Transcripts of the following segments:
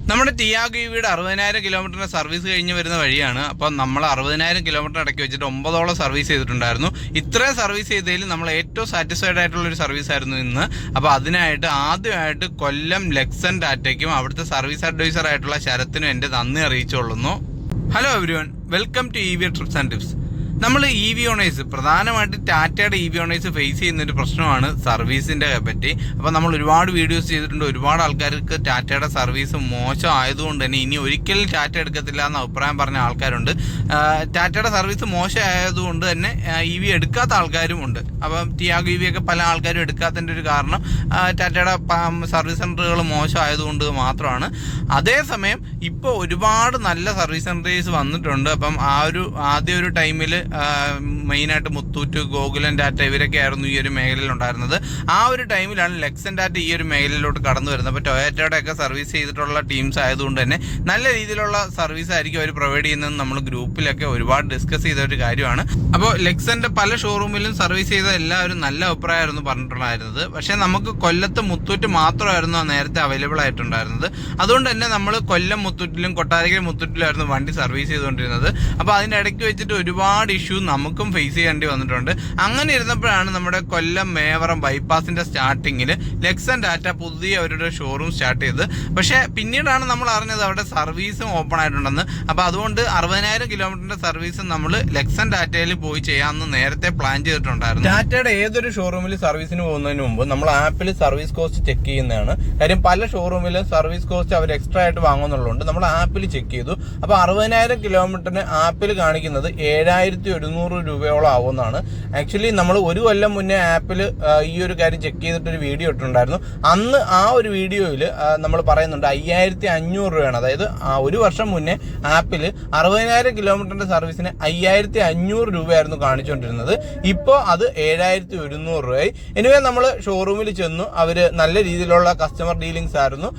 നമ്മുടെ Tiago ഇവിയുടെ 60,000 കിലോമീറ്ററിന്റെ service കഴിഞ്ഞ് വരുന്ന വഴിയാണ്. അപ്പം നമ്മൾ 60,000 കിലോമീറ്റർ ഇടയ്ക്ക് വെച്ചിട്ട് 9ഓളം സർവീസ് ചെയ്തിട്ടുണ്ടായിരുന്നു. ഇത്രയും സർവീസ് ചെയ്തതിൽ നമ്മൾ ഏറ്റവും സാറ്റിസ്ഫൈഡ് ആയിട്ടുള്ളൊരു സർവീസ് ആയിരുന്നു ഇന്ന്. അപ്പോൾ അതിനായിട്ട് ആദ്യമായിട്ട് കൊല്ലം ലെക്സൺ ടാറ്റയ്ക്കും അവിടുത്തെ സർവീസ് അഡ്വൈസർ ആയിട്ടുള്ള ശരത്തിനും എൻ്റെ നന്ദി അറിയിച്ചുകൊള്ളുന്നു. Hello everyone, welcome to EV trips and tips. നമ്മൾ EV ഓണേഴ്സ് പ്രധാനമായിട്ട് ടാറ്റയുടെ EV ഓണേഴ്സ് ഫേസ് ചെയ്യുന്നൊരു പ്രശ്നമാണ് സർവീസിൻ്റെ പറ്റി. അപ്പോൾ നമ്മൾ ഒരുപാട് വീഡിയോസ് ചെയ്തിട്ടുണ്ട്. ഒരുപാട് ആൾക്കാർക്ക് ടാറ്റയുടെ സർവീസ് മോശം ആയതുകൊണ്ട് തന്നെ ഇനി ഒരിക്കലും ടാറ്റ എടുക്കത്തില്ല എന്ന അഭിപ്രായം പറഞ്ഞ ആൾക്കാരുണ്ട്. ടാറ്റയുടെ സർവീസ് മോശം ആയതുകൊണ്ട് തന്നെ EV എടുക്കാത്ത ആൾക്കാരും ഉണ്ട്. അപ്പം ടിയാഗോ EV ഒക്കെ പല ആൾക്കാരും എടുക്കാത്തതിൻ്റെ ഒരു കാരണം ടാറ്റയുടെ സർവീസ് സെൻ്ററുകൾ മോശം ആയതുകൊണ്ട് മാത്രമാണ്. അതേസമയം ഇപ്പോൾ ഒരുപാട് നല്ല സർവീസ് സെൻ്റേഴ്സ് വന്നിട്ടുണ്ട്. അപ്പം ആദ്യ ഒരു ടൈമിൽ മെയിനായിട്ട് മുത്തൂറ്റ്, ഗോകുലൻ ടാറ്റ ഇവരൊക്കെ ആയിരുന്നു ഈ ഒരു മേഖലയിൽ ഉണ്ടായിരുന്നത്. ആ ഒരു ടൈമിലാണ് ലെക്സൺ ടാറ്റ ഈ ഒരു മേഖലയിലോട്ട് കടന്നു വരുന്നത്. അപ്പോൾ ടൊയോറ്റയുടെ ഒക്കെ സർവീസ് ചെയ്തിട്ടുള്ള ടീംസ് ആയതുകൊണ്ട് തന്നെ നല്ല രീതിയിലുള്ള സർവീസ് ആയിരിക്കും അവർ പ്രൊവൈഡ് ചെയ്യുന്നത്. നമ്മൾ ഗ്രൂപ്പിലൊക്കെ ഒരുപാട് ഡിസ്കസ് ചെയ്ത ഒരു കാര്യമാണ്. അപ്പോൾ ലെക്സന്റെ പല ഷോറൂമിലും സർവീസ് ചെയ്ത എല്ലാവരും നല്ല അഭിപ്രായമായിരുന്നു പറഞ്ഞിട്ടുണ്ടായിരുന്നത്. പക്ഷേ നമുക്ക് കൊല്ലത്ത് മുത്തൂറ്റ് മാത്രമായിരുന്നു നേരത്തെ അവൈലബിൾ ആയിട്ടുണ്ടായിരുന്നത്. അതുകൊണ്ട് തന്നെ നമ്മൾ കൊല്ലം മുത്തൂറ്റിലും കൊട്ടാരക്കര മുത്തൂറ്റിലായിരുന്നു വണ്ടി സർവീസ് ചെയ്തുകൊണ്ടിരുന്നത്. അപ്പോൾ അതിൻ്റെ ഇടയ്ക്ക് വെച്ചിട്ട് ഒരുപാട് ഇഷ്യൂ നമുക്കും ഫേസ് ചെയ്യേണ്ടി വന്നിട്ടുണ്ട്. അങ്ങനെ ഇരുന്നപ്പോഴാണ് നമ്മുടെ കൊല്ലം മേവറം ബൈപ്പാസിന്റെ സ്റ്റാർട്ടിങ്ങിൽ ലെക്സൺ ടാറ്റ പുതിയ അവരുടെ ഷോറൂം സ്റ്റാർട്ട് ചെയ്തത്. പക്ഷേ പിന്നീടാണ് നമ്മൾ അറിഞ്ഞത് അവിടെ സർവീസും ഓപ്പൺ ആയിട്ടുണ്ടെന്ന്. അപ്പോൾ അതുകൊണ്ട് 60,000 കിലോമീറ്ററിന്റെ സർവീസ് നമ്മൾ ലെക്സൺ ടാറ്റയിൽ പോയി ചെയ്യാമെന്ന് നേരത്തെ പ്ലാൻ ചെയ്തിട്ടുണ്ടായിരുന്നു. ടാറ്റയുടെ ഏതൊരു ഷോറൂമിൽ സർവീസിന് പോകുന്നതിന് മുമ്പ് നമ്മൾ ആപ്പിൽ സർവീസ് കോസ്റ്റ് ചെക്ക് ചെയ്യുന്നതാണ്. കാര്യം പല ഷോറൂമിൽ സർവീസ് കോസ്റ്റ് അവർ എക്സ്ട്രാ ആയിട്ട് വാങ്ങുന്നുള്ളതുകൊണ്ട് നമ്മൾ ആപ്പിൽ ചെക്ക് ചെയ്തു. അപ്പോൾ 60,000 കിലോമീറ്ററിന് ആപ്പിൽ കാണിക്കുന്നത് 7,100 രൂപയോളം ആവുമെന്നാണ്. ആക്ച്വലി നമ്മൾ ഒരു കൊല്ലം മുന്നേ ആപ്പിൽ ഈ ഒരു കാര്യം ചെക്ക് ചെയ്തിട്ടൊരു വീഡിയോ ഇട്ടിട്ടുണ്ടായിരുന്നു. അന്ന് ആ ഒരു വീഡിയോയിൽ നമ്മൾ പറയുന്നുണ്ട് 5,500 രൂപയാണ്. അതായത് ഒരു വർഷം മുന്നേ ആപ്പിൽ 60,000 കിലോമീറ്ററിന്റെ സർവീസിന് 5,500 രൂപയായിരുന്നു കാണിച്ചുകൊണ്ടിരുന്നത്. ഇപ്പോൾ അത് 7,100 രൂപയായി. എനിവേ നമ്മൾ ഷോറൂമിൽ ചെന്നു. അവർ നല്ല രീതിയിലുള്ള കസ്റ്റമർ ഡീലിങ്സ് ആയിരുന്നു.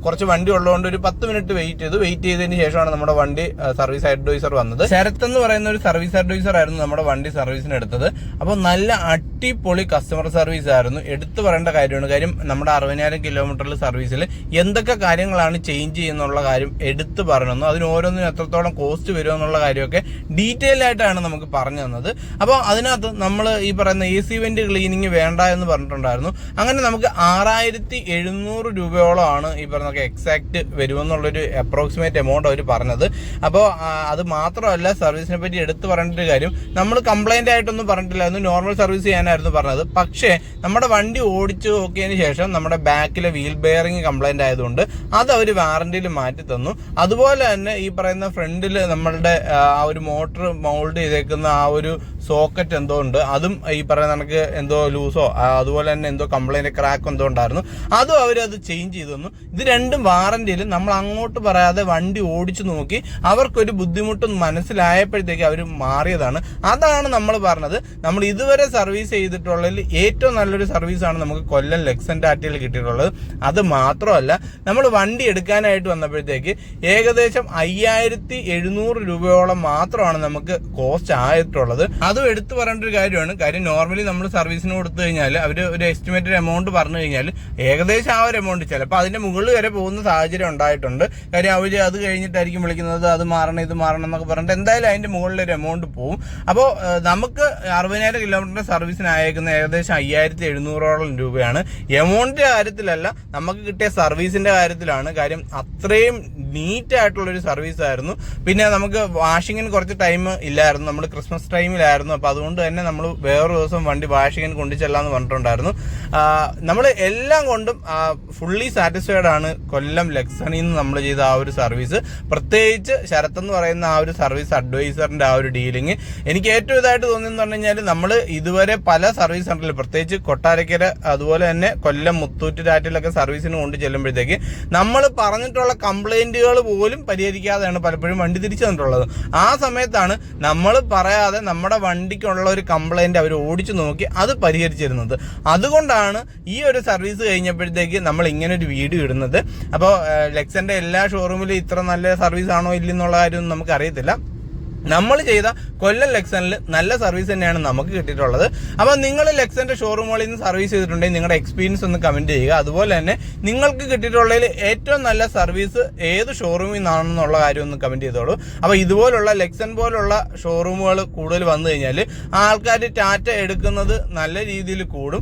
കുറച്ച് വണ്ടി ഉള്ളതുകൊണ്ട് ഒരു 10 മിനിറ്റ് വെയിറ്റ് ചെയ്തതിന് ശേഷമാണ് നമ്മുടെ വണ്ടി സർവീസ് അഡ്വൈസർ വന്നത്. ശരത്ത് എന്ന് പറയുന്ന ഒരു സർവീസ് അഡ്വൈസർ ആയിരുന്നു നമ്മുടെ വണ്ടി സർവീസിന് എടുത്തത്. അപ്പോൾ നല്ല അടിപൊളി കസ്റ്റമർ സർവീസ് ആയിരുന്നു. എടുത്തു പറയേണ്ട കാര്യമാണ്. കാര്യം നമ്മുടെ 60,000 കിലോമീറ്ററിൽ സർവീസിൽ എന്തൊക്കെ കാര്യങ്ങളാണ് ചേഞ്ച് ചെയ്യുന്നുള്ള കാര്യം എടുത്തു പറഞ്ഞു. അതിന് ഓരോന്നിനും എത്രത്തോളം കോസ്റ്റ് വരുമെന്നുള്ള കാര്യമൊക്കെ ഡീറ്റെയിൽ ആയിട്ടാണ് നമുക്ക് പറഞ്ഞു തന്നത്. അപ്പോൾ അതിനകത്ത് നമ്മൾ ഈ പറയുന്ന AC വെന്റ് ക്ലീനിങ് വേണ്ട എന്ന് പറഞ്ഞിട്ടുണ്ടായിരുന്നു. അങ്ങനെ നമുക്ക് 6,700 രൂപയോളമാണ് ഈ പറഞ്ഞ എക്സാക്ട് വരുമെന്നുള്ളൊരു അപ്രോക്സിമേറ്റ് എമൗണ്ട് അവർ പറഞ്ഞത്. അപ്പോൾ അത് മാത്രമല്ല, സർവീസിനെ പറ്റി എടുത്തു പറയേണ്ട ഒരു കാര്യം, നമ്മൾ കംപ്ലൈന്റ് ആയിട്ടൊന്നും പറഞ്ഞിട്ടില്ലായിരുന്നു. നോർമൽ സർവീസ് ചെയ്യാനായിരുന്നു പറഞ്ഞത്. പക്ഷേ നമ്മുടെ വണ്ടി ഓടിച്ചു നോക്കിയതിന് ശേഷം നമ്മുടെ ബാക്കിലെ വീൽ ബെയറിംഗ് കംപ്ലൈന്റ് ആയതുകൊണ്ട് അത് അവർ വാറന്റിയിൽ മാറ്റി തന്നു. അതുപോലെ തന്നെ ഈ പറയുന്ന ഫ്രണ്ടിൽ നമ്മളുടെ ആ ഒരു മോട്ടർ മൗൾഡ് ചെയ്തേക്കുന്ന ആ ഒരു സോക്കറ്റ് എന്തോ ഉണ്ട്, അതും ഈ പറയുന്ന കണക്ക് എന്തോ ലൂസോ അതുപോലെ തന്നെ എന്തോ കംപ്ലൈന്റ് ക്രാക്ക് എന്തോ ഉണ്ടായിരുന്നു. അതും അവരത് ചേഞ്ച് ചെയ്തു തന്നു. ഇത് രണ്ടും വാറന്റിയിൽ നമ്മൾ അങ്ങോട്ട് പറയാതെ വണ്ടി ഓടിച്ചു നോക്കി അവർക്കൊരു ബുദ്ധിമുട്ടും മനസ്സിലായപ്പോഴത്തേക്ക് അവർ മാറിയതാണ്. അതാണ് നമ്മൾ പറഞ്ഞത്. നമ്മൾ ഇതുവരെ സർവീസ് ചെയ്തിട്ടുള്ളതിൽ ഏറ്റവും നല്ലൊരു സർവീസാണ് നമുക്ക് കൊല്ലം ലെക്സൺ ടാറ്റയിൽ കിട്ടിയിട്ടുള്ളത്. അത് മാത്രമല്ല, നമ്മൾ വണ്ടി എടുക്കാനായിട്ട് വന്നപ്പോഴത്തേക്ക് ഏകദേശം 5,700 രൂപയോളം മാത്രമാണ് നമുക്ക് കോസ്റ്റ് ആയിട്ടുള്ളത്. അതും എടുത്തു പറയേണ്ട ഒരു കാര്യമാണ്. കാര്യം നോർമലി നമ്മൾ സർവീസിന് കൊടുത്തു കഴിഞ്ഞാൽ അവർ ഒരു എസ്റ്റിമേറ്റഡ് എമൗണ്ട് പറഞ്ഞു കഴിഞ്ഞാൽ ഏകദേശം ആ ഒരു എമൗണ്ട്, ചിലപ്പോൾ അതിന്റെ മുകളിൽ വരെ പോകുന്ന സാഹചര്യം ഉണ്ടായിട്ടുണ്ട്. കാര്യം അവർ അത് കഴിഞ്ഞിട്ടായിരിക്കും വിളിക്കുന്നത്, അത് മാറണം ഇത് മാറണം എന്നൊക്കെ പറഞ്ഞിട്ട് എന്തായാലും അതിന്റെ മുകളിലൊരു എമൗണ്ട് പോകും. അപ്പോൾ നമുക്ക് 60,000 കിലോമീറ്ററിന്റെ സർവീസിന് അയക്കുന്ന ഏകദേശം 5,700 രൂപയാണ്. എമൗണ്ടിന്റെ കാര്യത്തിലല്ല, നമുക്ക് കിട്ടിയ സർവീസിന്റെ കാര്യത്തിലാണ്. കാര്യം അത്രയും നീറ്റ് ആയിട്ടുള്ളൊരു സർവീസ് ആയിരുന്നു. പിന്നെ നമുക്ക് വാഷിങ്ങിന് കുറച്ച് ടൈം ഇല്ലായിരുന്നു. നമ്മൾ ക്രിസ്മസ് ടൈമിലായിരുന്നു. അപ്പോൾ അതുകൊണ്ട് തന്നെ നമ്മൾ വേറൊരു ദിവസം വണ്ടി വാഷിങ്ങിന് കൊണ്ടു ചെല്ലാന്ന് പറഞ്ഞിട്ടുണ്ടായിരുന്നു. നമ്മൾ എല്ലാം കൊണ്ടും ഫുള്ളി സാറ്റിസ്ഫൈഡ് ആണ് കൊല്ലം ലെക്സണിൽ നിന്ന് നമ്മൾ ചെയ്ത ആ ഒരു സർവീസ്. പ്രത്യേകിച്ച് ശരത്ത് എന്ന് പറയുന്ന ആ ഒരു സർവീസ് അഡ്വൈസറിന്റെ ആ ഒരു ഡീലിംഗ് എനിക്ക് ഏറ്റവും ഇതായിട്ട് തോന്നിയെന്ന് പറഞ്ഞു കഴിഞ്ഞാൽ, നമ്മൾ ഇതുവരെ പല സർവീസ് സെന്ററിൽ പ്രത്യേകിച്ച് കൊട്ടാരക്കര അതുപോലെ തന്നെ കൊല്ലം മുത്തൂറ്റ് ടാറ്റയിലൊക്കെ സർവീസിന് കൊണ്ട് ചെല്ലുമ്പോഴത്തേക്ക് നമ്മൾ പറഞ്ഞിട്ടുള്ള കംപ്ലൈന്റുകൾ പോലും പരിഹരിക്കാതെയാണ് പലപ്പോഴും വണ്ടി തിരിച്ചു തന്നിട്ടുള്ളത്. ആ സമയത്താണ് നമ്മൾ പറയാതെ നമ്മുടെ വണ്ടിക്കുള്ള ഒരു കംപ്ലൈന്റ് അവർ ഓടിച്ചു നോക്കി അത് പരിഹരിച്ചിരുന്നത്. അതുകൊണ്ടാണ് ഈ ഒരു സർവീസ് കഴിഞ്ഞപ്പോഴത്തേക്ക് നമ്മൾ ഇങ്ങനെ ഒരു വീഡിയോ ഇടുന്നത്. അപ്പോൾ ലെക്സന്റെ എല്ലാ ഷോറൂമിലും ഇത്ര നല്ല സർവീസ് ആണോ ഇല്ലെന്നുള്ള കാര്യമൊന്നും നമുക്ക് അറിയത്തില്ല. നമ്മൾ ചെയ്ത കൊല്ലം ലെക്സണിൽ നല്ല സർവീസ് തന്നെയാണ് നമുക്ക് കിട്ടിയിട്ടുള്ളത്. അപ്പോൾ നിങ്ങൾ ലെക്സന്റെ ഷോറൂമുകളിൽ നിന്ന് സർവീസ് ചെയ്തിട്ടുണ്ടെങ്കിൽ നിങ്ങളുടെ എക്സ്പീരിയൻസ് ഒന്ന് കമന്റ് ചെയ്യുക. അതുപോലെ തന്നെ നിങ്ങൾക്ക് കിട്ടിയിട്ടുള്ളതിൽ ഏറ്റവും നല്ല സർവീസ് ഏത് ഷോറൂമിൽ നിന്നാണെന്നുള്ള കാര്യം ഒന്ന് കമന്റ് ചെയ്തോളൂ. അപ്പോൾ ഇതുപോലുള്ള ലെക്സൺ പോലുള്ള ഷോറൂമുകൾ കൂടുതൽ വന്നു കഴിഞ്ഞാൽ ആൾക്കാർ ടാറ്റ എടുക്കുന്നത് നല്ല രീതിയിൽ കൂടും.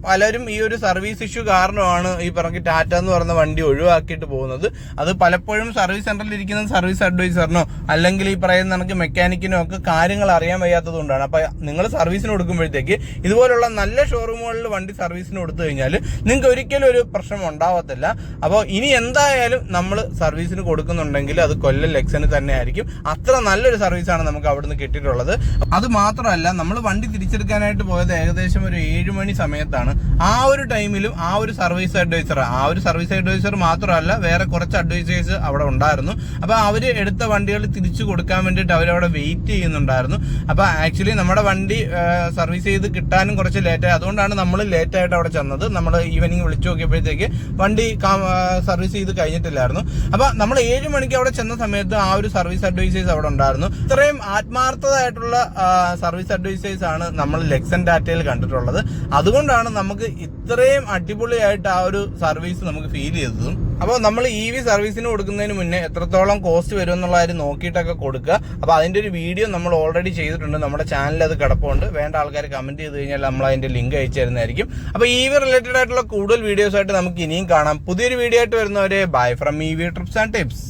പലരും ഈ ഒരു സർവീസ് ഇഷ്യൂ കാരണമാണ് ഈ പറഞ്ഞ ടാറ്റ എന്ന് പറയുന്ന വണ്ടി ഒഴിവാക്കിയിട്ട് പോകുന്നത്. അത് പലപ്പോഴും സർവീസ് സെന്ററിൽ ഇരിക്കുന്ന സർവീസ് അഡ്വൈസറിനോ അല്ലെങ്കിൽ ഈ പറയുന്ന മെക്കാനിക്കിനും ഒക്കെ കാര്യങ്ങൾ അറിയാൻ വയ്യാത്തത് കൊണ്ടാണ്. അപ്പൊ നിങ്ങൾ സർവീസിന് കൊടുക്കുമ്പോഴത്തേക്ക് ഇതുപോലുള്ള നല്ല ഷോറൂമുകളിൽ വണ്ടി സർവീസിന് കൊടുത്തു കഴിഞ്ഞാൽ നിങ്ങൾക്ക് ഒരിക്കലും ഒരു പ്രശ്നം ഉണ്ടാവത്തില്ല. അപ്പോൾ ഇനി എന്തായാലും നമ്മൾ സർവീസിന് കൊടുക്കുന്നുണ്ടെങ്കിൽ അത് കൊല്ലം ലെക്സന് തന്നെ ആയിരിക്കും. അത്ര നല്ലൊരു സർവീസാണ് നമുക്ക് അവിടുന്ന് കിട്ടിയിട്ടുള്ളത്. അത് മാത്രമല്ല, നമ്മൾ വണ്ടി തിരിച്ചെടുക്കാനായിട്ട് പോയത് ഏകദേശം ഒരു 7 മണി സമയത്താണ്. ആ ഒരു ടൈമിലും ആ ഒരു സർവീസ് അഡ്വൈസർ മാത്രമല്ല, വേറെ കുറച്ച് അഡ്വൈസേഴ്സ് അവിടെ ഉണ്ടായിരുന്നു. അപ്പൊ അവര് എടുത്ത വണ്ടികൾ തിരിച്ചു കൊടുക്കാൻ വേണ്ടിയിട്ട് അവരവിടെ വെയിറ്റ് ചെയ്യുന്നുണ്ടായിരുന്നു. അപ്പൊ ആക്ച്വലി നമ്മുടെ വണ്ടി സർവീസ് ചെയ്ത് കിട്ടാനും കുറച്ച് ലേറ്റായി. അതുകൊണ്ടാണ് നമ്മൾ ലേറ്റായിട്ട് അവിടെ ചെന്നത്. നമ്മൾ ഈവനിങ് വിളിച്ചു നോക്കിയപ്പോഴത്തേക്ക് വണ്ടി സർവീസ് ചെയ്ത് കഴിഞ്ഞിട്ടില്ലായിരുന്നു. അപ്പൊ നമ്മൾ 7 മണിക്ക് അവിടെ ചെന്ന സമയത്ത് ആ ഒരു സർവീസ് അഡ്വൈസേഴ്സ് അവിടെ ഉണ്ടായിരുന്നു. ഇത്രയും ആത്മാർത്ഥമായിട്ടുള്ള സർവീസ് അഡ്വൈസേഴ്സ് ആണ് നമ്മൾ ലെക്സൺ ടാറ്റയിൽ കണ്ടിട്ടുള്ളത്. അതുകൊണ്ടാണ് നമുക്ക് ഇത്രയും അടിപൊളിയായിട്ട് ആ ഒരു സർവീസ് നമുക്ക് ഫീൽ ചെയ്തതും. അപ്പോൾ നമ്മൾ EV സർവീസിന് കൊടുക്കുന്നതിന് മുന്നേ എത്രത്തോളം കോസ്റ്റ് വരും എന്നുള്ള കാര്യം നോക്കിയിട്ടൊക്കെ കൊടുക്കുക. അപ്പോൾ അതിന്റെ ഒരു വീഡിയോ നമ്മൾ ഓൾറെഡി ചെയ്തിട്ടുണ്ട്. നമ്മുടെ ചാനലിൽ അത് കിടപ്പുണ്ട്. വേണ്ട ആൾക്കാർ കമന്റ് ചെയ്ത് കഴിഞ്ഞാൽ നമ്മൾ അതിന്റെ ലിങ്ക് അയച്ചു തരുന്നതായിരിക്കും. അപ്പോൾ EV റിലേറ്റഡ് ആയിട്ടുള്ള കൂടുതൽ വീഡിയോസ് ആയിട്ട് നമുക്ക് ഇനിയും കാണാം. പുതിയൊരു വീഡിയോ ആയിട്ട് വരുന്നവരെ bye from EV trips and tips.